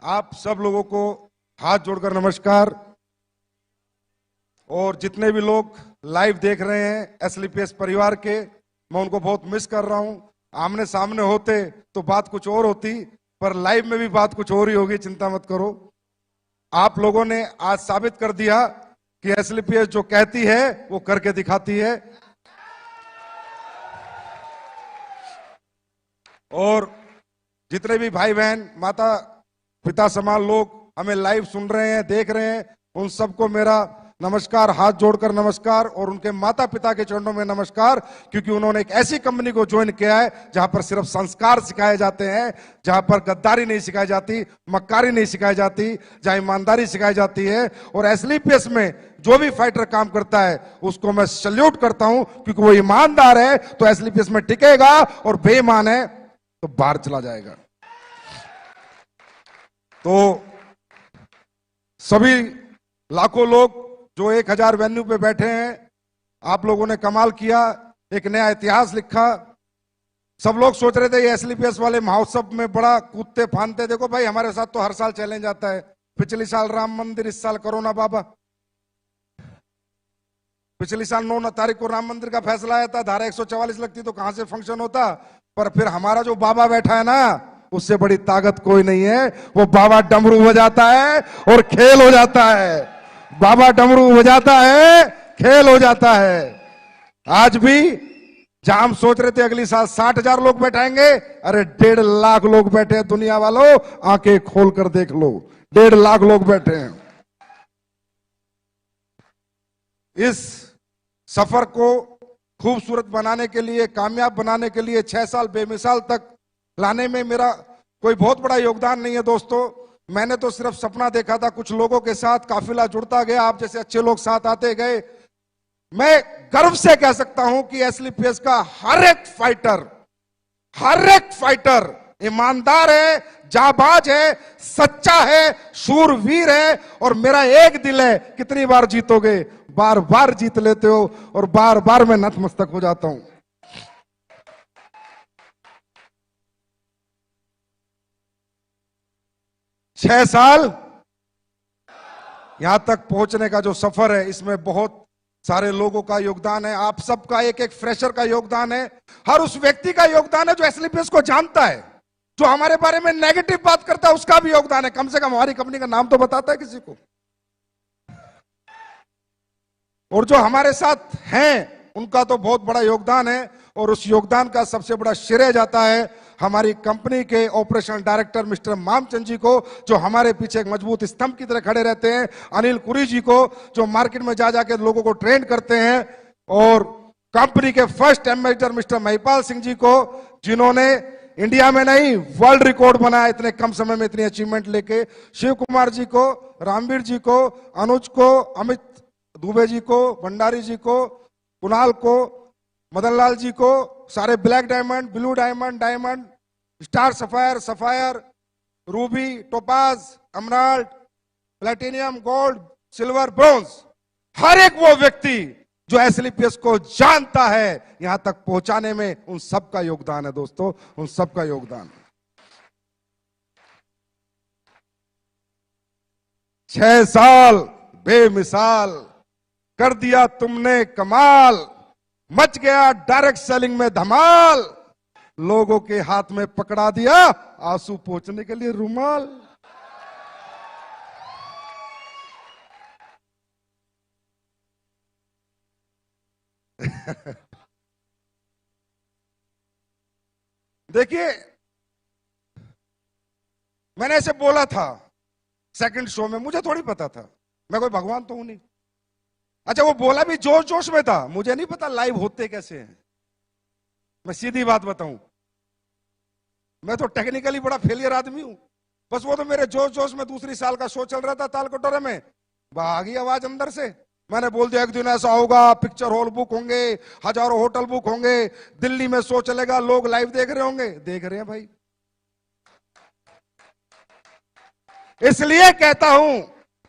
आप सब लोगों को हाथ जोड़कर नमस्कार। और जितने भी लोग लाइव देख रहे हैं एसलीपीएस परिवार के, मैं उनको बहुत मिस कर रहा हूं। आमने सामने होते तो बात कुछ और होती, पर लाइव में भी बात कुछ और ही होगी, चिंता मत करो। आप लोगों ने आज साबित कर दिया कि एसलीपीएस जो कहती है वो करके दिखाती है। और जितने भी भाई बहन माता पिता समान लोग हमें लाइव सुन रहे हैं, देख रहे हैं, उन सबको मेरा नमस्कार, हाथ जोड़कर नमस्कार। और उनके माता पिता के चरणों में नमस्कार, क्योंकि उन्होंने एक ऐसी कंपनी को ज्वाइन किया है जहां पर सिर्फ संस्कार सिखाए जाते हैं, जहां पर गद्दारी नहीं सिखाई जाती, मक्कारी नहीं सिखाई जाती, जहां ईमानदारी सिखाई जाती है। और एसलीपीएस में जो भी फाइटर काम करता है उसको मैं सल्यूट करता हूं, क्योंकि वो ईमानदार है तो एसलीपीएस में टिकेगा, और बेईमान है तो बाहर चला जाएगा। तो सभी लाखों लोग जो 1000 वेन्यू पे बैठे हैं, आप लोगों ने कमाल किया, एक नया इतिहास लिखा। सब लोग सोच रहे थे ये एसलीपीएस वाले महोत्सव में बड़ा कूदते फांदते। देखो भाई, हमारे साथ तो हर साल चैलेंज आता है। पिछले साल राम मंदिर, इस साल कोरोना बाबा। पिछली साल 9 तारीख को राम मंदिर का फैसला आया था, धारा 144 लगती तो कहां से फंक्शन होता। पर फिर हमारा जो बाबा बैठा है ना, उससे बड़ी ताकत कोई नहीं है। वो बाबा डमरू बजाता है और खेल हो जाता है। बाबा डमरू बजाता है, खेल हो जाता है। आज भी जहां हम सोच रहे थे अगली साल 60,000 लोग बैठाएंगे, अरे 1.5 लाख लोग बैठे हैं। दुनिया वालों, आंखें खोल कर देख लो, 1.5 लाख लोग बैठे हैं। इस सफर को खूबसूरत बनाने के लिए, कामयाब बनाने के लिए 6 साल बेमिसाल तक लाने में मेरा कोई बहुत बड़ा योगदान नहीं है दोस्तों। मैंने तो सिर्फ सपना देखा था, कुछ लोगों के साथ काफिला जुड़ता गया, आप जैसे अच्छे लोग साथ आते गए। मैं गर्व से कह सकता हूं कि एसलीपीएस का हर एक फाइटर ईमानदार है, जाबाज है, सच्चा है, शूरवीर है। और मेरा एक दिल है, कितनी बार जीतोगे? बार बार जीत लेते हो, और बार बार मैं नतमस्तक हो जाता हूं। छह साल यहां तक पहुंचने का जो सफर है, इसमें बहुत सारे लोगों का योगदान है। आप सबका, एक एक फ्रेशर का योगदान है, हर उस व्यक्ति का योगदान है जो एसलीपीएस को जानता है। जो हमारे बारे में नेगेटिव बात करता है उसका भी योगदान है, कम से कम हमारी कंपनी का नाम तो बताता है किसी को। और जो हमारे साथ हैं उनका तो बहुत बड़ा योगदान है। और उस योगदान का सबसे बड़ा श्रेय जाता है हमारी कंपनी के ऑपरेशनल डायरेक्टर मिस्टर मामचंद जी को, जो हमारे पीछे एक मजबूत स्तंभ की तरह खड़े रहते हैं। अनिल कुरी जी को, जो मार्केट में जा जाके लोगों को ट्रेन करते हैं। और कंपनी के first ambassador mister Mahipal Singh ji को, जिन्होंने इंडिया में नहीं वर्ल्ड रिकॉर्ड बनाया इतने कम समय में इतनी अचीवमेंट लेके। शिव कुमार जी को, रामवीर जी को, अनुज को, अमित दुबे जी को, भंडारी जी को, कुणाल को, मदन लाल जी को, सारे black diamond, blue diamond, diamond, star sapphire, sapphire, ruby, topaz, emerald, platinum, gold, silver, bronze, हर एक वो व्यक्ति जो एसलीपीएस को जानता है, यहां तक पहुंचाने में उन सबका योगदान है दोस्तों, उन सबका योगदान। 6 साल बेमिसाल कर दिया तुमने कमाल, मच गया डायरेक्ट सेलिंग में धमाल, लोगों के हाथ में पकड़ा दिया आंसू पोंछने के लिए रुमाल। देखिए, मैंने ऐसे बोला था सेकंड शो में, मुझे थोड़ी पता था, मैं कोई भगवान तो हूं नहीं। अच्छा, वो बोला भी जोश जोश में था, मुझे नहीं पता लाइव होते कैसे हैं। मैं सीधी बात बताऊं, मैं तो टेक्निकली बड़ा फेलियर आदमी हूं। बस वो तो मेरे जोश जोश में दूसरी साल का शो चल रहा था ताल कटोरे में, आ गई आवाज अंदर से। मैंने बोल दिया एक दिन ऐसा होगा, पिक्चर हॉल बुक होंगे, हजारों होटल बुक होंगे, दिल्ली में शो चलेगा, लोग लाइव देख रहे होंगे। देख रहे हैं भाई। इसलिए कहता हूं,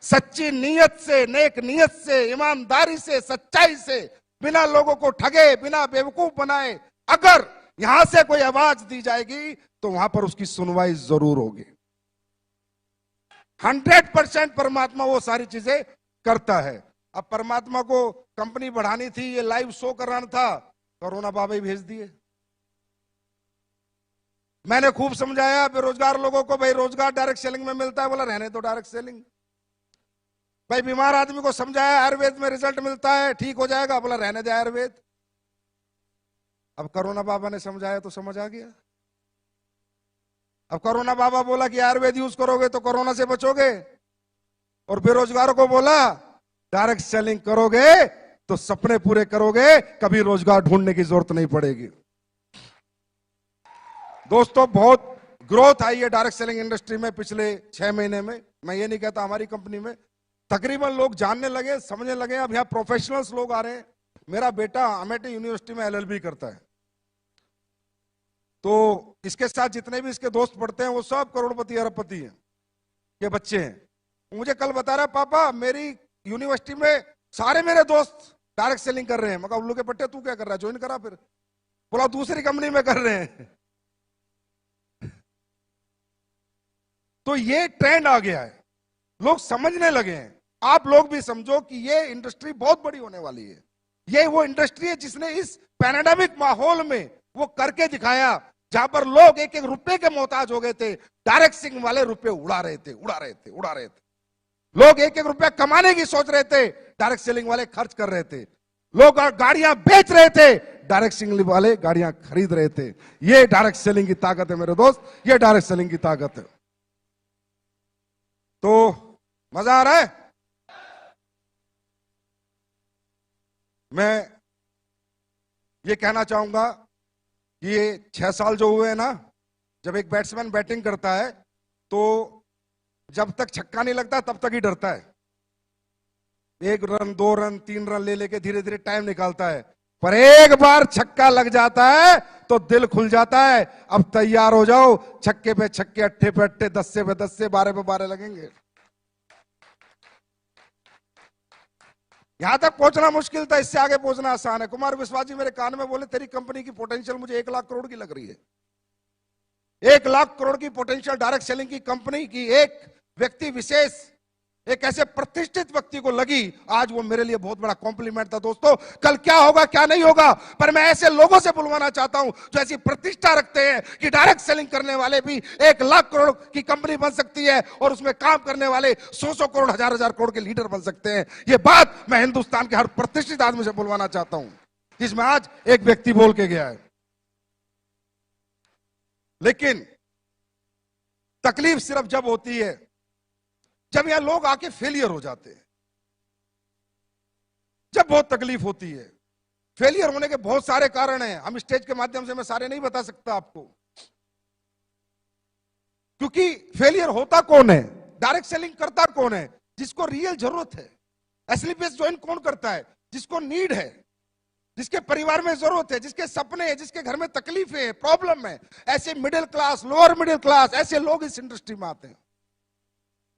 सच्ची नीयत से, नेक नीयत से, ईमानदारी से, सच्चाई से, बिना लोगों को ठगे, बिना बेवकूफ बनाए अगर यहां से कोई आवाज दी जाएगी तो वहां पर उसकी सुनवाई जरूर होगी। 100% परमात्मा वो सारी चीजें करता है। अब परमात्मा को कंपनी बढ़ानी थी, ये लाइव शो कराना था, कोरोना बाबा ही भेज दिए। मैंने खूब समझाया बेरोजगार लोगों को, भाई रोजगार डायरेक्ट सेलिंग में मिलता है, बोला रहने तो डायरेक्ट सेलिंग। भाई बीमार आदमी को समझाया आयुर्वेद में रिजल्ट मिलता है, ठीक हो जाएगा, बोला रहने दे आयुर्वेद। अब कोरोना बाबा ने समझाया तो समझ आ गया। अब कोरोना बाबा बोला कि आयुर्वेद यूज करोगे तो कोरोना से बचोगे, और बेरोजगारों को बोला डायरेक्ट सेलिंग करोगे तो सपने पूरे करोगे, कभी रोजगार ढूंढने की जरूरत नहीं पड़ेगी। दोस्तों बहुत ग्रोथ आई है डायरेक्ट सेलिंग इंडस्ट्री में पिछले 6 महीने में। मैं ये नहीं कहता हमारी कंपनी में, तकरीबन लोग जानने लगे, समझने लगे। अब यहाँ प्रोफेशनल्स लोग आ रहे हैं। मेरा बेटा अमेठी यूनिवर्सिटी में LLB करता है, तो इसके साथ जितने भी इसके दोस्त पढ़ते हैं वो सब करोड़पति अरबपति हैं के बच्चे हैं। मुझे कल बता रहा पापा मेरी यूनिवर्सिटी में सारे मेरे दोस्त डायरेक्ट सेलिंग कर रहे हैं। मैं कहा उल्लू के पट्टे तू क्या कर रहा है, ज्वाइन करा फिर। बोला दूसरी कंपनी में कर रहे हैं। तो ये ट्रेंड आ गया है, लोग समझने लगे हैं। आप लोग भी समझो कि ये इंडस्ट्री बहुत बड़ी होने वाली है। ये वो इंडस्ट्री है जिसने इस पैंडेमिक माहौल में वो करके दिखाया, जहां पर लोग एक एक रुपए के मोहताज हो गए थे, डायरेक्ट सेलिंग वाले रुपए उड़ा रहे थे। लोग एक एक रुपया कमाने की सोच रहे थे, डायरेक्ट सेलिंग वाले खर्च कर रहे थे। लोग गाड़ियां बेच रहे थे, डायरेक्ट सेलिंग वाले गाड़ियां खरीद रहे थे। ये डायरेक्ट सेलिंग की ताकत है मेरे दोस्त, ये डायरेक्ट सेलिंग की ताकत है। तो मजा आ रहा है। मैं ये कहना चाहूंगा कि ये 6 साल जो हुए हैं ना, जब एक बैट्समैन बैटिंग करता है तो जब तक छक्का नहीं लगता तब तक ही डरता है। 1 रन 2 रन 3 रन ले लेके धीरे धीरे टाइम निकालता है, पर एक बार छक्का लग जाता है तो दिल खुल जाता है। अब तैयार हो जाओ, छक्के पे छक्के, अट्ठे पे अट्ठे, 10 पे 10, 12 पे 12 लगेंगे। यहां तक पहुंचना मुश्किल था, इससे आगे पहुंचना आसान है। कुमार विश्वास जी मेरे कान में बोले तेरी कंपनी की पोटेंशियल मुझे 1 लाख करोड़ की लग रही है। 1 लाख करोड़ की पोटेंशियल डायरेक्ट सेलिंग की कंपनी की एक व्यक्ति विशेष, एक ऐसे प्रतिष्ठित व्यक्ति को लगी। आज वो मेरे लिए बहुत बड़ा कॉम्प्लीमेंट था। दोस्तों कल क्या होगा क्या नहीं होगा, पर मैं ऐसे लोगों से बुलवाना चाहता हूं जो ऐसी प्रतिष्ठा रखते हैं कि डायरेक्ट सेलिंग करने वाले भी 1 लाख करोड़ की कंपनी बन सकती है, और उसमें काम करने वाले 100 करोड़, 1000 करोड़ के लीडर बन सकते हैं। ये बात मैं हिंदुस्तान के हर प्रतिष्ठित आदमी से बुलवाना चाहता हूं, जिसमें आज एक व्यक्ति बोल के गया है। लेकिन तकलीफ सिर्फ जब होती है जब यहां लोग आके फेलियर हो जाते हैं, जब बहुत तकलीफ होती है। फेलियर होने के बहुत सारे कारण हैं, हम स्टेज के माध्यम से मैं सारे नहीं बता सकता आपको, क्योंकि फेलियर होता कौन है, डायरेक्ट सेलिंग करता कौन है, जिसको रियल जरूरत है। एसलीपीएस ज्वाइन कौन करता है, जिसको नीड है, जिसके परिवार में जरूरत है, जिसके सपने हैं, जिसके घर में तकलीफें है, प्रॉब्लम है। ऐसे middle class, lower middle class, ऐसे लोग इस इंडस्ट्री में आते हैं।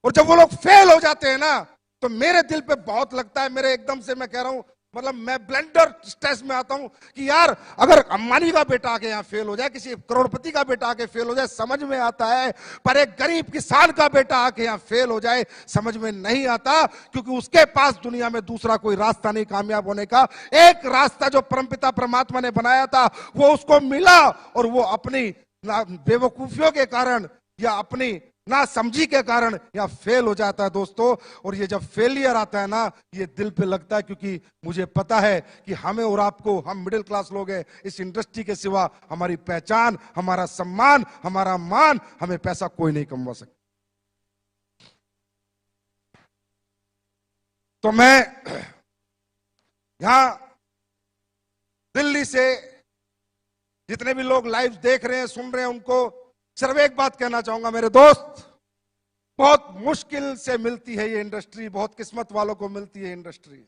और जब वो लोग फेल हो जाते हैं ना, तो मेरे दिल पे बहुत लगता है। मेरे एकदम से मैं कह रहा हूं, मतलब मैं ब्लेंडर स्ट्रेस में आता हूं कि यार अगर अंबानी का बेटा आके यहां फेल हो जाए, किसी करोड़पति का बेटा आके फेल हो जाए, समझ में आता है, पर एक गरीब किसान का बेटा आके यहां फेल हो जाए समझ में नहीं आता, क्योंकि उसके पास दुनिया में दूसरा कोई रास्ता नहीं कामयाब होने का। एक रास्ता जो परमपिता परमात्मा ने बनाया था वो उसको मिला, और वो अपनी बेवकूफियों के कारण या अपनी ना समझी के कारण या फेल हो जाता है दोस्तों। और ये जब फेलियर आता है ना, ये दिल पे लगता है, क्योंकि मुझे पता है कि हमें और आपको, हम मिडिल क्लास लोग हैं, इस इंडस्ट्री के सिवा हमारी पहचान, हमारा सम्मान, हमारा मान, हमें पैसा कोई नहीं कमवा सकता। तो मैं यहां दिल्ली से जितने भी लोग लाइव देख रहे हैं, सुन रहे हैं, उनको सिर्फ एक बात कहना चाहूंगा, मेरे दोस्त, बहुत मुश्किल से मिलती है ये इंडस्ट्री, बहुत किस्मत वालों को मिलती है इंडस्ट्री।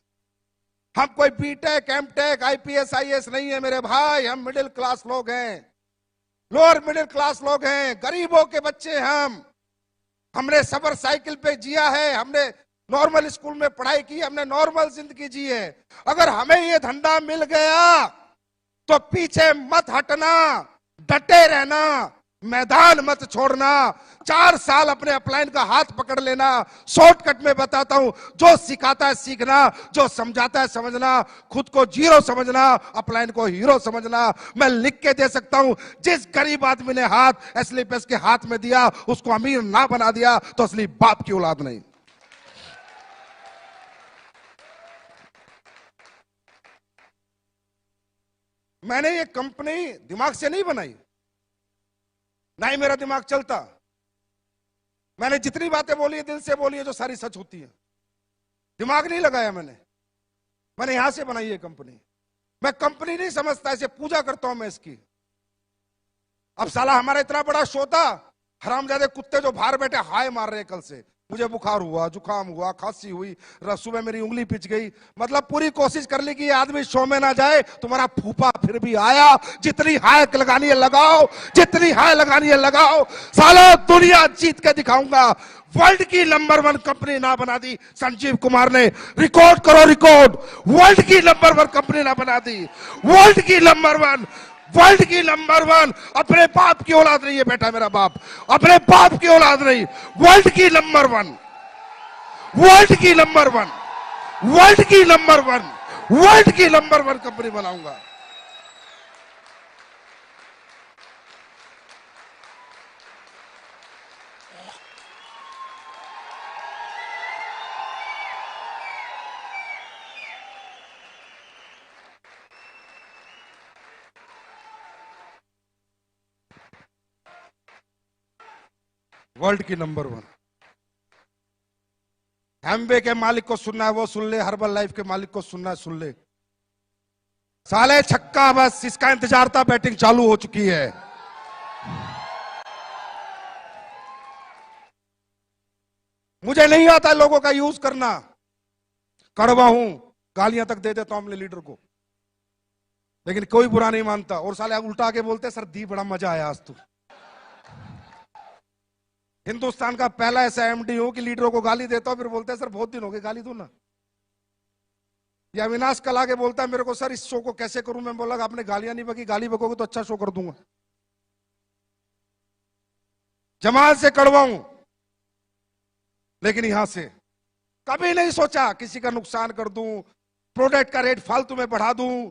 हम कोई बीटेक, एमटेक, आईपीएस, आईएएस नहीं है मेरे भाई, हम मिडिल क्लास लोग हैं, लोअर मिडिल क्लास लोग हैं, गरीबों के बच्चे हमने सबर साइकिल पे जिया है, हमने नॉर्मल स्कूल में पढ़ाई की, हमने नॉर्मल जिंदगी जी है। अगर हमें ये धंधा मिल गया तो पीछे मत हटना, डटे रहना, मैदान मत छोड़ना। 4 साल अपने अपलाइन का हाथ पकड़ लेना। शॉर्टकट में बताता हूं, जो सिखाता है सीखना, जो समझाता है समझना, खुद को जीरो समझना, अपलाइन को हीरो समझना। मैं लिख के दे सकता हूं, जिस गरीब आदमी ने हाथ एसलीपीएस के हाथ में दिया उसको अमीर ना बना दिया तो असली बाप की औलाद नहीं। मैंने ये कंपनी दिमाग से नहीं बनाई, ना ही मेरा दिमाग चलता। मैंने जितनी बातें बोली है दिल से बोली है, जो सारी सच होती है। दिमाग नहीं लगाया मैंने यहां से बनाई है कंपनी। मैं कंपनी नहीं समझता, इसे पूजा करता हूं मैं इसकी। अब साला हमारा इतना बड़ा शो था, हरामजादे कुत्ते जो बाहर बैठे हाय मार रहे कल से। मुझे बुखार हुआ, जुकाम हुआ, खांसी हुई, सुबह मेरी उंगली पिच गई। मतलब पूरी कोशिश कर ली कि ये आदमी शो में ना जाए। तुम्हारा फूफा फिर भी आया। जितनी हाय लगानी है लगाओ, जितनी हाय लगानी है लगाओ। साला दुनिया जीत के दिखाऊंगा। वर्ल्ड की नंबर 1 कंपनी ना बना दी संजीव कुमार ने। रिकॉर्ड करो रिकॉर्ड। वर्ल्ड की नंबर 1 कंपनी ना बना दी। वर्ल्ड की नंबर 1, वर्ल्ड की नंबर 1। अपने बाप की औलाद नहीं है बेटा, मेरा बाप अपने बाप की औलाद नहीं। वर्ल्ड की नंबर 1, वर्ल्ड की नंबर 1, वर्ल्ड की नंबर 1, वर्ल्ड की नंबर 1 कंपनी बनाऊंगा। वर्ल्ड की नंबर 1। एमवे के मालिक को सुनना है वो सुन ले, हर्बल लाइफ के मालिक को सुनना है सुन ले। साले छक्का, बस इसका इंतजार था, बैटिंग चालू हो चुकी है। मुझे नहीं आता लोगों का यूज करना। कड़वा हूं, गालियां तक दे देता हूं अपने लीडर को, लेकिन कोई बुरा नहीं मानता। और साले उल्टा के बोलते सर दी बड़ा मजा आया आज तो। हिंदुस्तान का पहला ऐसा एमडी हूं कि लीडरों को गाली देता हूं, फिर बोलते हैं सर बहुत दिन हो गए गाली दो ना। या अविनाश कल आके बोलता है मेरे को, सर इस शो को कैसे करूं। मैं बोला आपने गालियां नहीं बकी, गाली बकोगे तो अच्छा शो कर दूंगा। जमात से कड़वा हूं, लेकिन यहां से कभी नहीं सोचा किसी का नुकसान कर दूं, प्रोडक्ट का रेट फालतू में बढ़ा दूं,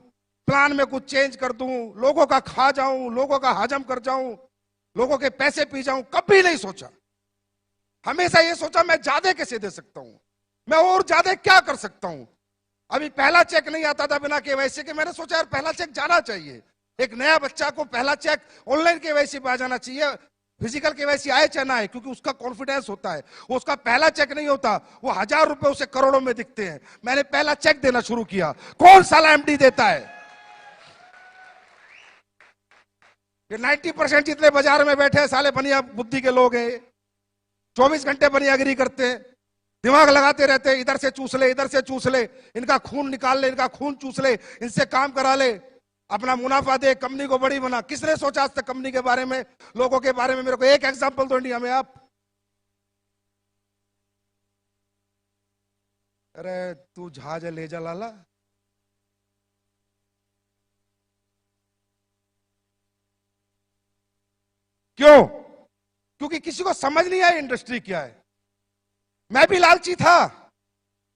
प्लान में कुछ चेंज कर दूं, लोगों का खा जाऊं, लोगों का हजम कर जाऊं, लोगों के पैसे पी जाऊं। कभी नहीं सोचा। हमेशा ये सोचा मैं ज्यादा कैसे दे सकता हूं, मैं और ज्यादा क्या कर सकता हूं। अभी पहला चेक नहीं आता था बिना केवाईसी के। मैंने सोचा यार पहला चेक जाना चाहिए। एक नया बच्चा को पहला चेक ऑनलाइन केवाईसी पे आ जाना चाहिए, फिजिकल केवाईसी आए चाहे ना आए, क्योंकि उसका कॉन्फिडेंस होता है। वो उसका पहला चेक नहीं होता, वो 1000 रुपए उसे करोड़ों में दिखते हैं। मैंने पहला चेक देना शुरू किया। कौन साला एमडी देता है? ये 90% जितने बाजार में बैठे हैं साले बनिया बुद्धि के लोग हैं। 24 घंटे बनियागिरी करते हैं, दिमाग लगाते रहते हैं, इधर से चूस ले, इधर से चूस ले, इनका खून निकाल ले, इनका खून चूस ले, इनसे काम करा ले, अपना मुनाफा दे, कंपनी को बड़ी बना। किसने सोचा आज तक कंपनी के बारे में, लोगों के बारे में? मेरे को एक एग्जांपल दो इंडिया में आप। अरे तू जहाज ले जा लाला। क्यों? क्योंकि किसी को समझ नहीं आया इंडस्ट्री क्या है। मैं भी लालची था,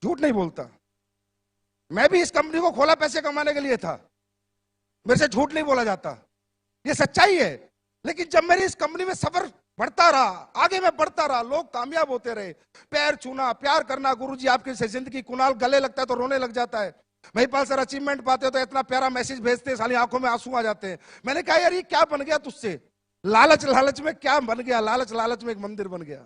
झूठ नहीं बोलता। मैं भी इस कंपनी को खोला पैसे कमाने के लिए था, मेरे से झूठ नहीं बोला जाता, ये सच्चाई है। लेकिन जब मेरी इस कंपनी में सफर बढ़ता रहा, आगे मैं बढ़ता रहा, लोग कामयाब होते रहे, पैर छूना, प्यार करना। गुरुजी आपकी जिंदगी, कुणाल गले लगता है तो रोने लग जाता है, महिपाल सर अचीवमेंट पाते हो तो इतना प्यारा मैसेज भेजते हैं, साली आंखों में आंसू आ जाते हैं। मैंने कहा यार ये क्या बन गया तुझसे? लालच लालच में क्या बन गया? लालच लालच में एक मंदिर बन गया।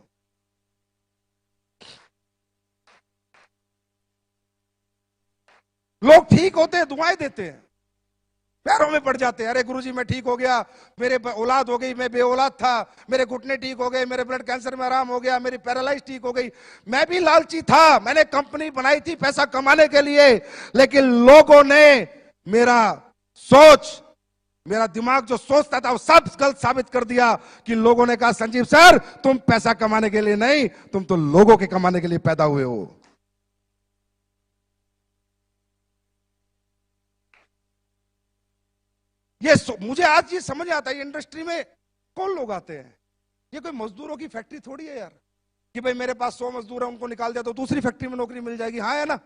लोग ठीक होते हैं, दुआएं देते हैं, पैरों में पड़ जाते हैं। अरे गुरुजी मैं ठीक हो गया, मेरे औलाद हो गई, मैं बे औलाद था, मेरे घुटने ठीक हो गए, मेरे ब्लड कैंसर में आराम हो गया, मेरी पैरालाइज ठीक हो गई। मैं भी लालची था, मैंने कंपनी बनाई थी पैसा कमाने के लिए, लेकिन लोगों ने मेरा सोच, मेरा दिमाग जो सोचता था वो सब गलत साबित कर दिया। कि लोगों ने कहा संजीव सर तुम पैसा कमाने के लिए नहीं, तुम तो लोगों के कमाने के लिए पैदा हुए हो। ये मुझे आज ये समझ आता है इंडस्ट्री में कौन लोग आते हैं? ये कोई मजदूरों की फैक्ट्री थोड़ी है यार कि भाई मेरे पास 100 मजदूर है, उनको निकाल दिया तो दूसरी फैक्ट्री में नौकरी मिल जाएगी। हाँ है ना?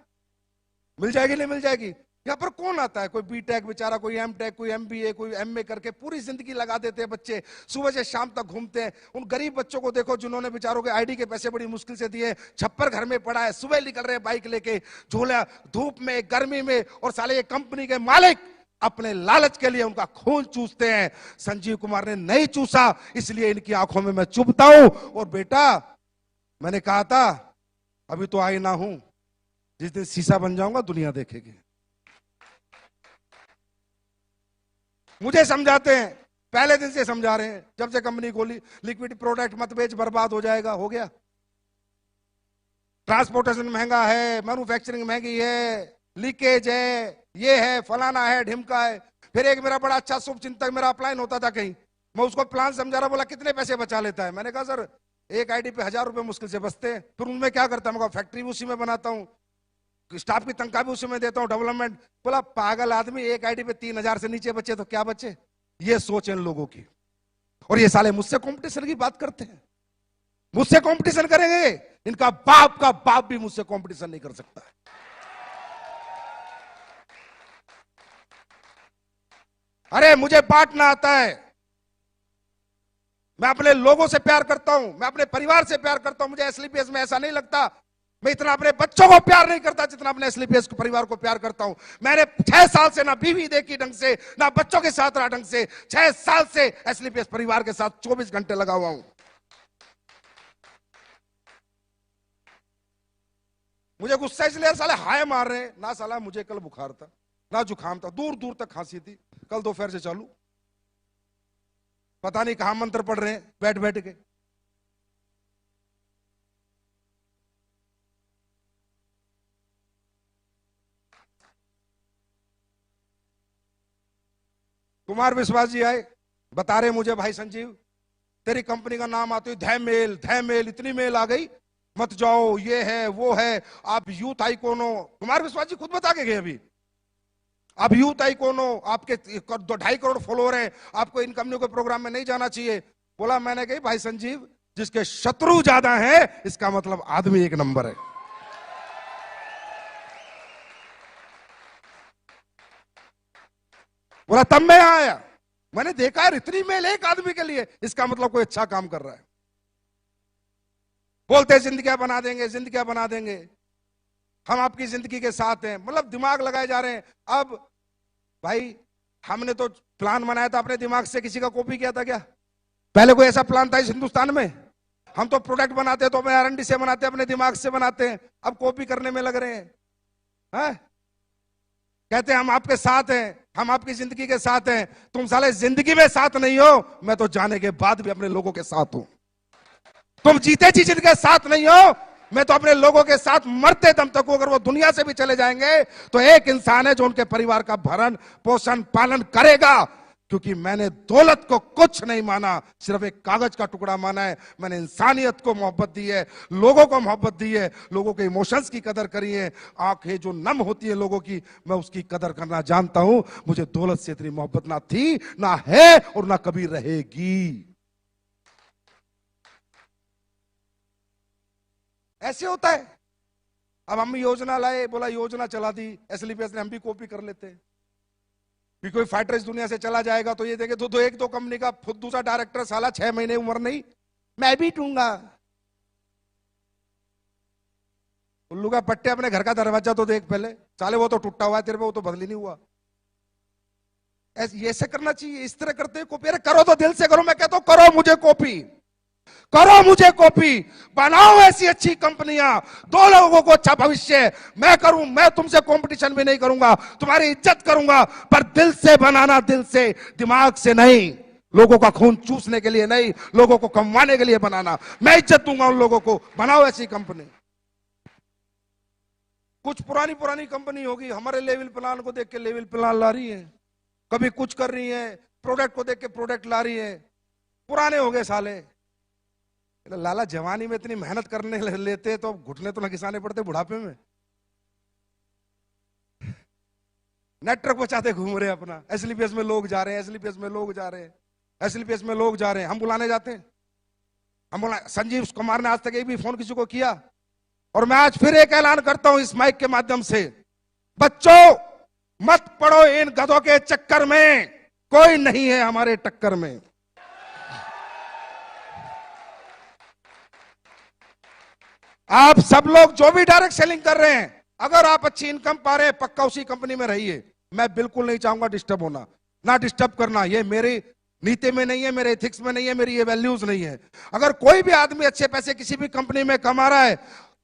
मिल जाएगी नहीं मिल जाएगी? यहाँ पर कौन आता है? कोई बीटेक बेचारा, कोई एमटेक, कोई एमबीए, कोई एमए करके पूरी जिंदगी लगा देते हैं बच्चे, सुबह से शाम तक घूमते हैं। उन गरीब बच्चों को देखो जिन्होंने बेचारों के आईडी के पैसे बड़ी मुश्किल से दिए, छप्पर घर में पड़ा है, सुबह निकल रहे हैं बाइक लेके, झोला धूप में गर्मी में, और साले ये कंपनी के मालिक अपने लालच के लिए उनका खून चूसते हैं। संजीव कुमार ने नहीं चूसा, इसलिए इनकी आंखों में मैं चुभता हूं। और बेटा, मैंने कहा था अभी तो आईना हूं, जिस दिन शीशा बन जाऊंगा दुनिया देखेगी। मुझे समझाते हैं, पहले दिन से समझा रहे हैं, जब से कंपनी खोली, लिक्विड प्रोडक्ट मत बेच, बर्बाद हो जाएगा। हो गया? ट्रांसपोर्टेशन महंगा है, मैन्युफैक्चरिंग महंगी है, लीकेज है, ये है, फलाना है, ढिमका है। फिर एक मेरा बड़ा अच्छा शुभ चिंतक मेरा अपलाइन होता था कहीं, मैं उसको प्लान समझा रहा, बोला कितने पैसे बचा लेता है? मैंने कहा सर एक आईडी पे 1000 रुपए मुश्किल से बचते हैं। फिर उनमें क्या करता है? मैं फैक्ट्री भी उसी में बनाता हूँ, स्टाफ की तनख्वाह भी उसी में देता हूँ, डेवलपमेंट। बोला पागल आदमी, एक आईडी पे 3000 से नीचे बचे तो क्या बचे? ये सोच इन लोगों की। और ये साले मुझसे कंपटीशन की बात करते हैं, मुझसे कंपटीशन करेंगे? इनका बाप का बाप भी मुझसे कंपटीशन नहीं कर सकता है। अरे मुझे बांटना आता है, मैं अपने लोगों से प्यार करता हूं, मैं अपने परिवार से प्यार करता हूं। मुझे एसलीपीएस में ऐसा नहीं लगता मैं इतना अपने बच्चों को प्यार नहीं करता जितना अपने एसलीपीएस के परिवार को प्यार करता हूं। मैंने 6 साल से ना बीवी देखी ढंग से, ना बच्चों के साथ रहा ढंग से। 6 साल से एसलीपीएस परिवार के साथ 24 घंटे लगा हुआ हूं। मुझे गुस्सा इसलिए साले हाय मार रहे हैं ना, साला मुझे कल बुखार था ना जुकाम था, दूर दूर तक खांसी थी, कल दोपहर से चालू, पता नहीं कहां मंत्र पढ़ रहे हैं बैठ बैठ के। कुमार विश्वास जी आए, बता रहे मुझे भाई संजीव तेरी कंपनी का नाम आते ही धैमेल धैमेल इतनी मेल आ गई, मत जाओ, ये है वो है, आप यूथ आइकॉन हो। कुमार विश्वास जी खुद बता के गए अभी, आप यूथ आइकॉन हो, आपके 2.5 करोड़ फॉलोअर हैं, आपको इन कंपनियों के प्रोग्राम में नहीं जाना चाहिए। बोला मैंने कही भाई संजीव जिसके शत्रु ज्यादा हैं इसका मतलब आदमी एक नंबर है। बोला तब मैं आया, मैंने देखा है इतनी मेल एक आदमी के लिए, इसका मतलब कोई अच्छा काम कर रहा है। बोलते जिंदगियां बना देंगे, जिंदगियां बना देंगे, हम आपकी जिंदगी के साथ हैं, मतलब दिमाग लगाए जा रहे हैं। अब भाई हमने तो प्लान बनाया था अपने दिमाग से, किसी का कॉपी किया था क्या? पहले कोई ऐसा प्लान था इस हिंदुस्तान में? हम तो प्रोडक्ट बनाते तो अपने R&D से बनाते, अपने दिमाग से बनाते हैं, अब कॉपी करने में लग रहे हैं। कहते हैं हम आपके साथ हैं, हम आपकी जिंदगी के साथ हैं। तुम साले जिंदगी में साथ नहीं हो, मैं तो जाने के बाद भी अपने लोगों के साथ हूं। तुम जीते जी जिनके साथ नहीं हो, मैं तो अपने लोगों के साथ मरते दम तक हूं। अगर वो दुनिया से भी चले जाएंगे तो एक इंसान है जो उनके परिवार का भरण पोषण पालन करेगा, क्योंकि मैंने दौलत को कुछ नहीं माना, सिर्फ एक कागज का टुकड़ा माना है। मैंने इंसानियत को मोहब्बत दी है, लोगों को मोहब्बत दी है, लोगों के इमोशंस की कदर करी है। आंखें जो नम होती है लोगों की, मैं उसकी कदर करना जानता हूं। मुझे दौलत से इतनी मोहब्बत ना थी, ना है और ना कभी रहेगी। ऐसे होता है। अब हम योजना लाए, बोला योजना चला दी एसलीपीएस ने, हम भी कॉपी कर लेते हैं। भी कोई फाइटर इस दुनिया से चला जाएगा तो ये देखे तो एक दो कंपनी का खुद दूसरा डायरेक्टर साला 6 महीने उम्र नहीं, मैं भी टूंगा। उल्लू का पट्टे, अपने घर का दरवाजा तो देख पहले, साले वो तो टूटा हुआ है तेरे पे, वो तो बदली नहीं हुआ। ऐसे करना चाहिए, इस तरह करते हैं कॉपी। अरे करो तो दिल से करो, मैं कहता हूं करो मुझे कॉपी, करो मुझे कॉपी, बनाओ ऐसी अच्छी कंपनियां, दो लोगों को अच्छा भविष्य। मैं करूं, मैं तुमसे कंपटीशन भी नहीं करूंगा, तुम्हारी इज्जत करूंगा, पर दिल से बनाना, दिल से, दिमाग से नहीं। लोगों का खून चूसने के लिए नहीं, लोगों को कमवाने के लिए बनाना। मैं इज्जत दूंगा उन लोगों को, बनाओ ऐसी कंपनी। कुछ पुरानी पुरानी कंपनी होगी, हमारे लेवल प्लान को देख के लेवल प्लान ला रही है, कभी कुछ कर रही है, प्रोडक्ट को देख के प्रोडक्ट ला रही है। पुराने हो गए साले। लाला जवानी में इतनी मेहनत करने लेते तो घुटने तो न घिसाने पड़ते बुढ़ापे में। नेटवर्क बचाते घूम रहे अपना, एसलीपीएस में लोग जा रहे हैं, एसलीपीएस में लोग जा रहे हैं, एसएलपीएस में लोग जा रहे हैं, हम बुलाने जाते हैं? हम बुला, संजीव कुमार ने आज तक एक भी फोन किसी को किया? और मैं आज फिर एक ऐलान करता हूं इस माइक के माध्यम से, बच्चों मत पड़ो इन गधों के चक्कर में, कोई नहीं है हमारे टक्कर में। आप सब लोग जो भी डायरेक्ट सेलिंग कर रहे हैं, अगर आप अच्छी इनकम पा रहे हैं, पक्का उसी कंपनी में रहिए। मैं बिल्कुल नहीं चाहूंगा डिस्टर्ब होना, ना डिस्टर्ब करना, ये मेरी नीति में नहीं है, मेरे एथिक्स में नहीं है, मेरी ये वैल्यूज नहीं है। अगर कोई भी आदमी अच्छे पैसे किसी भी कंपनी में कमा रहा है,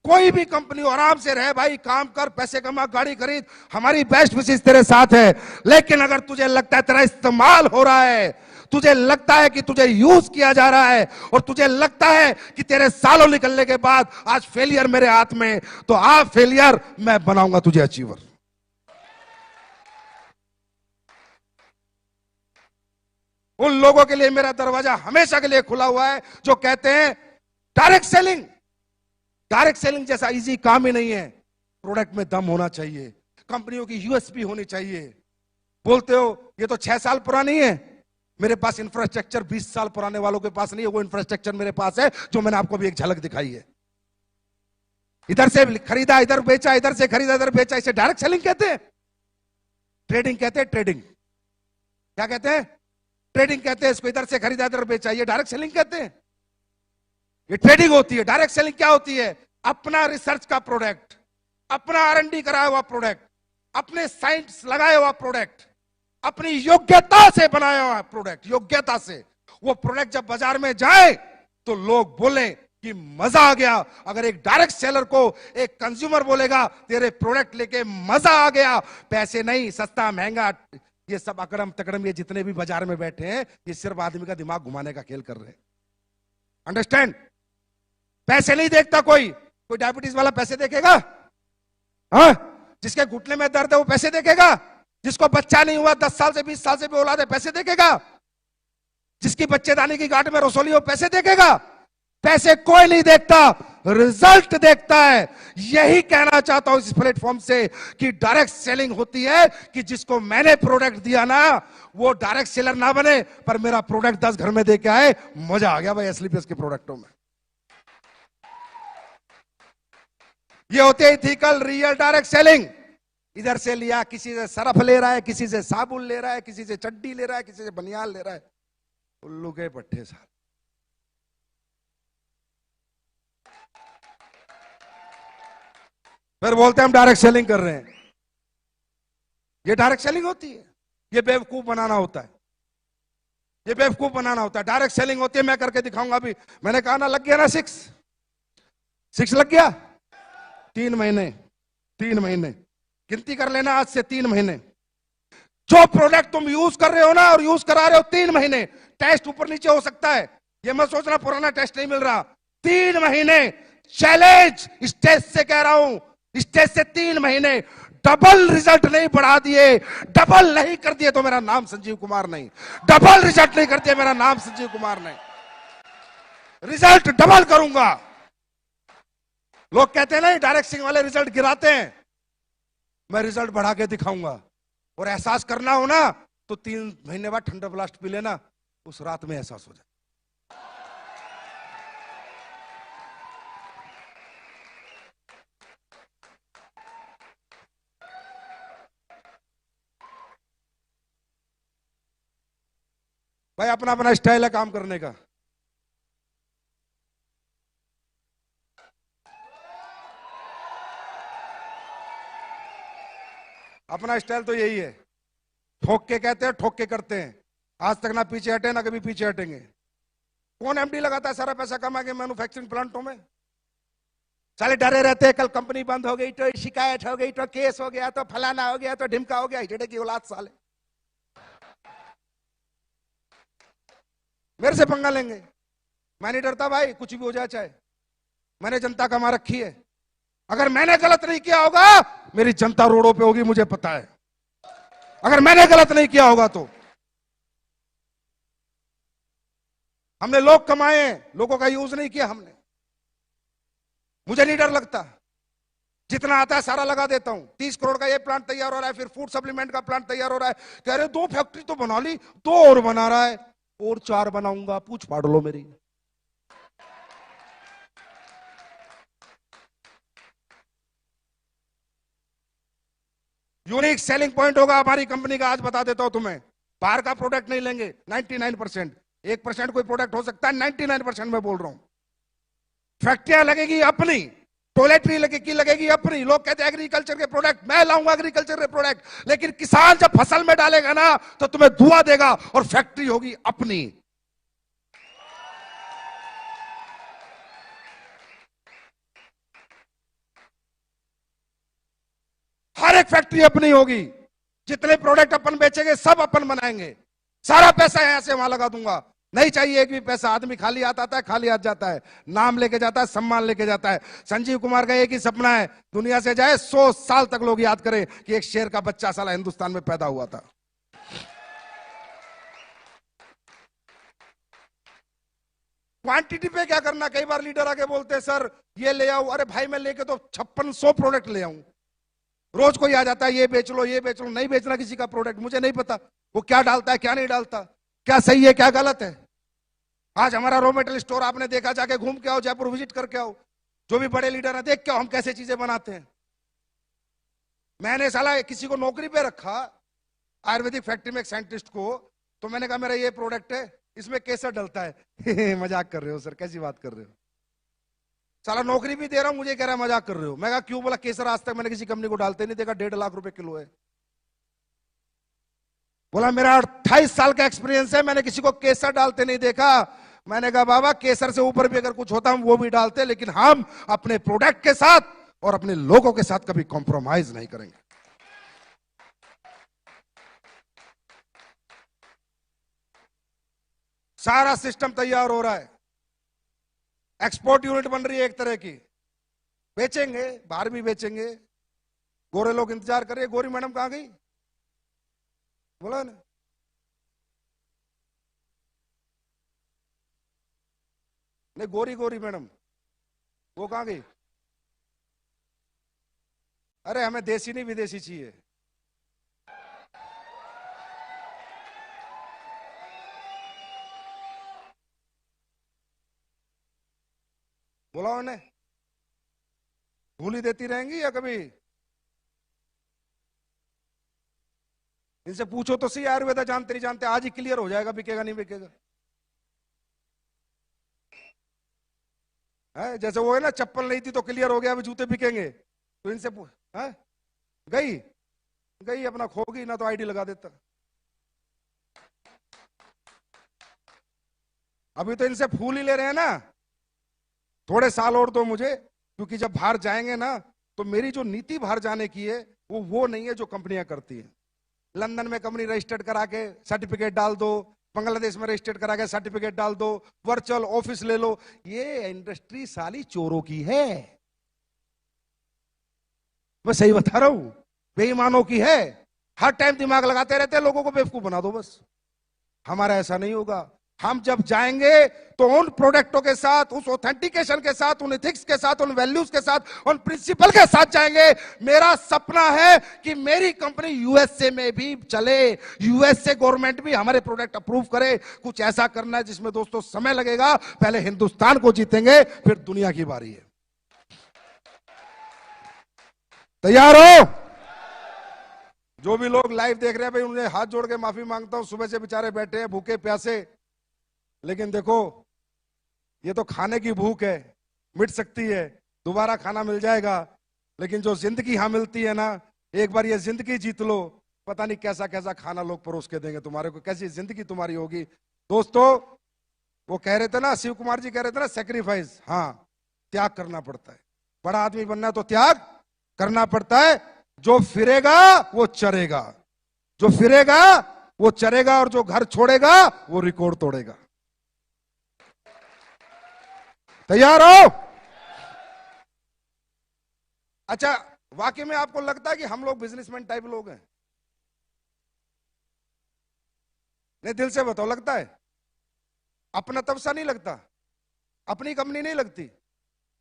कोई भी कंपनी, आराम से रहे भाई, काम कर, पैसे कमा, गाड़ी खरीद, हमारी बेस्ट विशेष तेरे साथ है। लेकिन अगर तुझे लगता है तेरा इस्तेमाल हो रहा है, तुझे लगता है कि तुझे यूज किया जा रहा है, और तुझे लगता है कि तेरे सालों निकलने के बाद आज फेलियर मेरे हाथ में, तो आप फेलियर, मैं बनाऊंगा तुझे अचीवर। उन लोगों के लिए मेरा दरवाजा हमेशा के लिए खुला हुआ है जो कहते हैं डायरेक्ट सेलिंग, डायरेक्ट सेलिंग जैसा इजी काम ही नहीं है। प्रोडक्ट में दम होना चाहिए, कंपनियों की यूएसपी होनी चाहिए। बोलते हो ये तो 6 साल पुरानी है, मेरे पास इंफ्रास्ट्रक्चर 20 साल पुराने वालों के पास नहीं है, वो इंफ्रास्ट्रक्चर मेरे पास है जो मैंने आपको भी एक झलक दिखाई है। इधर से खरीदा, इधर बेचा, इधर से खरीदा, इधर बेचा, इसे डायरेक्ट सेलिंग कहते हैं। ट्रेडिंग कहते हैं, ट्रेडिंग। क्या कहते हैं? ट्रेडिंग कहते हैं इसको। इधर से खरीदा, इधर बेचा, ये डायरेक्ट सेलिंग कहते हैं। ये ट्रेडिंग होती है। डायरेक्ट सेलिंग क्या होती है? अपना रिसर्च का प्रोडक्ट, अपना R&D कराया हुआ प्रोडक्ट, अपने साइंस लगाया हुआ प्रोडक्ट, अपनी योग्यता से बनाया हुआ प्रोडक्ट, योग्यता से वो प्रोडक्ट जब बाजार में जाए तो लोग बोले कि मजा आ गया। अगर एक डायरेक्ट सेलर को एक कंज्यूमर बोलेगा तेरे प्रोडक्ट लेके मजा आ गया, पैसे नहीं, सस्ता महंगा, ये सब अकड़म तकड़म, ये जितने भी बाजार में बैठे हैं, ये सिर्फ आदमी का दिमाग घुमाने का खेल कर रहे हैं। अंडरस्टैंड? पैसे नहीं देखता कोई डायबिटीज वाला पैसे देखेगा? हाँ, जिसके घुटने में दर्द है वो पैसे देखेगा? जिसको बच्चा नहीं हुआ 10 साल से 20 साल से भी औलाद है, पैसे देखेगा? जिसकी बच्चेदानी की गांठ में रसोली हो, पैसे देखेगा? पैसे कोई नहीं देखता, रिजल्ट देखता है। यही कहना चाहता हूं इस प्लेटफॉर्म से कि डायरेक्ट सेलिंग होती है कि जिसको मैंने प्रोडक्ट दिया ना, वो डायरेक्ट सेलर ना बने, पर मेरा प्रोडक्ट 10 घर में दे के आए। मजा आ गया भाई एसएलपीएस के प्रोडक्टों में। ये होते है इथिकल रियल डायरेक्ट सेलिंग। इधर से लिया, किसी से सरफ ले रहा है, किसी से साबुन ले रहा है, किसी से चड्डी ले रहा है, किसी से बनियान ले रहा है, उल्लू के पट्टे साल। फिर बोलते हैं हम डायरेक्ट सेलिंग कर रहे हैं। ये डायरेक्ट सेलिंग होती है? ये बेवकूफ बनाना होता है, ये बेवकूफ बनाना होता है। डायरेक्ट सेलिंग होती है, मैं करके दिखाऊंगा। अभी मैंने कहा ना, लग गया ना 6 लग गया। 3 महीने, 3 महीने गिनती कर लेना, आज से 3 महीने। जो प्रोडक्ट तुम यूज कर रहे हो ना, और यूज करा रहे हो 3 महीने, टेस्ट ऊपर नीचे हो सकता है, ये मत सोचना पुराना टेस्ट नहीं मिल रहा। 3 महीने चैलेंज, स्टेज से कह रहा हूं, स्टेज से 3 महीने डबल रिजल्ट नहीं बढ़ा दिए, डबल नहीं कर दिए तो मेरा नाम संजीव कुमार नहीं। डबल रिजल्ट नहीं कर दिया, मेरा नाम संजीव कुमार नहीं। रिजल्ट डबल करूंगा। लोग कहते हैं नहीं, डायरेक्ट सेलिंग वाले रिजल्ट गिराते हैं, मैं रिजल्ट बढ़ा के दिखाऊंगा। और एहसास करना हो ना तो 3 महीने बाद ठंडा ब्लास्ट पी लेना, उस रात में एहसास हो जाए। भाई अपना अपना स्टाइल है काम करने का। अपना स्टाइल तो यही है, ठोक के कहते हैं, ठोक के करते हैं। आज तक ना पीछे हटे, ना कभी पीछे हटेंगे। कौन एमडी लगाता है सारा पैसा कमा के मैन्युफैक्चरिंग प्लांटों में? साले डरे रहते हैं, कल कंपनी बंद हो गई तो शिकायत हो गई, तो केस हो गया, तो फलाना हो गया, तो ढिमका हो गया। हिजड़े की औलाद साले मेरे से पंगा लेंगे। मैं नहीं डरता भाई, कुछ भी हो जाए चाहे। मैंने जनता कमा रखी है, अगर मैंने गलत नहीं किया होगा मेरी जनता रोडों पे होगी, मुझे पता है। अगर मैंने गलत नहीं किया होगा तो हमने लोग कमाए, लोगों का यूज नहीं किया हमने। मुझे नहीं डर लगता, जितना आता है सारा लगा देता हूं। 30 करोड़ का ये प्लांट तैयार हो रहा है, फिर फूड सप्लीमेंट का प्लांट तैयार हो रहा है। कह रहे 2 फैक्ट्री तो बना ली, 2 और बना रहा है। और 4 बनाऊंगा, पूछ फाड़ लो मेरी। यूनिक सेलिंग पॉइंट होगा हमारी कंपनी का, आज बता देता हूं तुम्हें। बाहर का प्रोडक्ट नहीं लेंगे 99%। 1% कोई प्रोडक्ट हो सकता है, 99% मैं बोल रहा हूं। फैक्ट्रियां लगेगी अपनी, टॉयलेटरी लगेगी अपनी। लोग कहते हैं एग्रीकल्चर के प्रोडक्ट, मैं लाऊंगा एग्रीकल्चर के प्रोडक्ट, लेकिन किसान जब फसल में डालेगा ना तो तुम्हें धुआं देगा, और फैक्ट्री होगी अपनी। हर एक फैक्ट्री अपनी होगी। जितने प्रोडक्ट अपन बेचेंगे सब अपन बनाएंगे। सारा पैसा यहां से वहां लगा दूंगा, नहीं चाहिए एक भी पैसा। आदमी खाली हाथ आता है, खाली हाथ जाता है, नाम लेके जाता है, सम्मान लेके जाता है। संजीव कुमार का एक ही सपना है, दुनिया से जाए 100 साल तक लोग याद करें कि एक शेर का बच्चा साला हिंदुस्तान में पैदा हुआ था। क्वांटिटी पे क्या करना। कई बार लीडर आके बोलते हैं सर ये ले आओ, अरे भाई मैं लेके तो 5600 प्रोडक्ट ले आऊं। रोज कोई आ जाता है ये बेच लो ये बेच लो। नहीं बेचना किसी का प्रोडक्ट, मुझे नहीं पता वो क्या डालता है क्या नहीं डालता, क्या सही है क्या गलत है। आज हमारा रॉ मेटेरियल स्टोर आपने देखा, जाके घूम के आओ, जयपुर विजिट करके आओ, जो भी बड़े लीडर है देख के आओ हम कैसे चीजें बनाते हैं। मैंने साला किसी को नौकरी पे रखा आयुर्वेदिक फैक्ट्री में, एक साइंटिस्ट को, तो मैंने कहा मेरा ये प्रोडक्ट है, इसमें केसर डलता है। मजाक कर रहे हो सर, कैसी बात कर रहे हो। साला नौकरी भी दे रहा हूं, मुझे कह रहा है मजाक कर रहे हो। मैं कहा क्यों? बोला केसर आज तक मैंने किसी कंपनी को डालते नहीं देखा, 1.5 लाख रुपए किलो है। बोला मेरा 28 साल का एक्सपीरियंस है, मैंने किसी को केसर डालते नहीं देखा। मैंने कहा बाबा केसर से ऊपर भी अगर कुछ होता हम वो भी डालते, लेकिन हम अपने प्रोडक्ट के साथ और अपने लोगों के साथ कभी कॉम्प्रोमाइज नहीं करेंगे। सारा सिस्टम तैयार हो रहा है, एक्सपोर्ट यूनिट बन रही है एक तरह की, बेचेंगे बाहर भी बेचेंगे। गोरे लोग इंतजार कर रहे हैं, गोरी मैडम कहां गई? बोला ना, नहीं गोरी गोरी मैडम वो कहां गई? अरे हमें देसी नहीं विदेशी चाहिए। बोला उन्हें, भूली देती रहेंगी या कभी? इनसे पूछो तो सही, आयुर्वेदा जानते नहीं जानते, आज ही क्लियर हो जाएगा बिकेगा नहीं बिकेगा। है जैसे वो है ना, चप्पल नहीं थी तो क्लियर हो गया अभी जूते बिकेंगे। तो इनसे है? गई गई अपना खोगी ना, तो आईडी लगा देता। अभी तो इनसे फूल ही ले रहे हैं ना, थोड़े साल और दो मुझे, क्योंकि जब बाहर जाएंगे ना तो मेरी जो नीति बाहर जाने की है वो नहीं है जो कंपनियां करती हैं। लंदन में कंपनी रजिस्टर्ड करा के सर्टिफिकेट डाल दो, बांग्लादेश में रजिस्टर्ड करा के सर्टिफिकेट डाल दो, वर्चुअल ऑफिस ले लो। ये इंडस्ट्री साली चोरों की है, मैं सही बता रहा हूं, बेईमानों की है। हर टाइम दिमाग लगाते रहते हैं, लोगों को बेवकूफ बना दो बस। हमारा ऐसा नहीं होगा। हम जब जाएंगे तो उन प्रोडक्टों के साथ, उस ऑथेंटिकेशन के साथ, उन एथिक्स के साथ, उन वैल्यूज के साथ, उन प्रिंसिपल के साथ जाएंगे। मेरा सपना है कि मेरी कंपनी यूएसए में भी चले, यूएसए गवर्नमेंट भी हमारे प्रोडक्ट अप्रूव करे। कुछ ऐसा करना है जिसमें दोस्तों समय लगेगा, पहले हिंदुस्तान को जीतेंगे फिर दुनिया की बारी है। तैयार हो? जो भी लोग लाइव देख रहे हैं भाई, उन्हें हाथ जोड़ के माफी मांगता हूं, सुबह से बेचारे बैठे हैं भूखे प्यासे। लेकिन देखो ये तो खाने की भूख है, मिट सकती है, दोबारा खाना मिल जाएगा। लेकिन जो जिंदगी यहां मिलती है ना, एक बार ये जिंदगी जीत लो, पता नहीं कैसा कैसा खाना लोग परोस के देंगे तुम्हारे को, कैसी जिंदगी तुम्हारी होगी। दोस्तों वो कह रहे थे ना, शिव कुमार जी कह रहे थे ना, सेक्रीफाइस, हाँ त्याग करना पड़ता है। बड़ा आदमी बनना है तो त्याग करना पड़ता है। जो फिरेगा वो चरेगा, जो फिरेगा वो चरेगा, और जो घर छोड़ेगा वो रिकॉर्ड तोड़ेगा। तैयार हो? अच्छा, वाकई में आपको लगता है कि हम लोग बिजनेसमैन टाइप लोग हैं? नहीं दिल से बताओ, लगता है? अपना तब सा नहीं लगता, अपनी कंपनी नहीं लगती।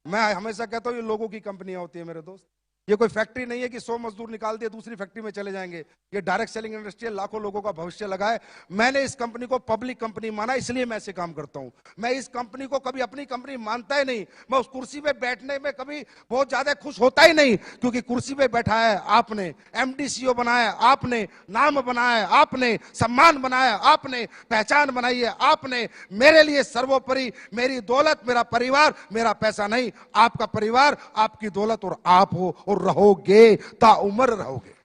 मैं हमेशा कहता हूं ये लोगों की कंपनियां होती है मेरे दोस्त, ये कोई फैक्ट्री नहीं है कि 100 मजदूर निकाल दिए दूसरी फैक्ट्री में चले जाएंगे। ये डायरेक्ट सेलिंग इंडस्ट्री है, लाखों लोगों का भविष्य लगा है। मैंने इस कंपनी को पब्लिक कंपनी माना, इसलिए मैं ऐसे काम करता हूं। मैं इस कंपनी को कभी अपनी कंपनी मानता ही नहीं। मैं उस कुर्सी पे बैठने में कभी बहुत ज्यादा खुश होता ही नहीं, क्योंकि कुर्सी पे बैठा है आपने, एमडी सीईओ बनाया आपने, नाम बनाया आपने, सम्मान बनाया आपने, पहचान बनाई है आपने। मेरे लिए सर्वोपरि मेरी दौलत, मेरा परिवार, मेरा पैसा नहीं, आपका परिवार, आपकी दौलत और आप हो, और रहोगे, ताउम्र रहोगे।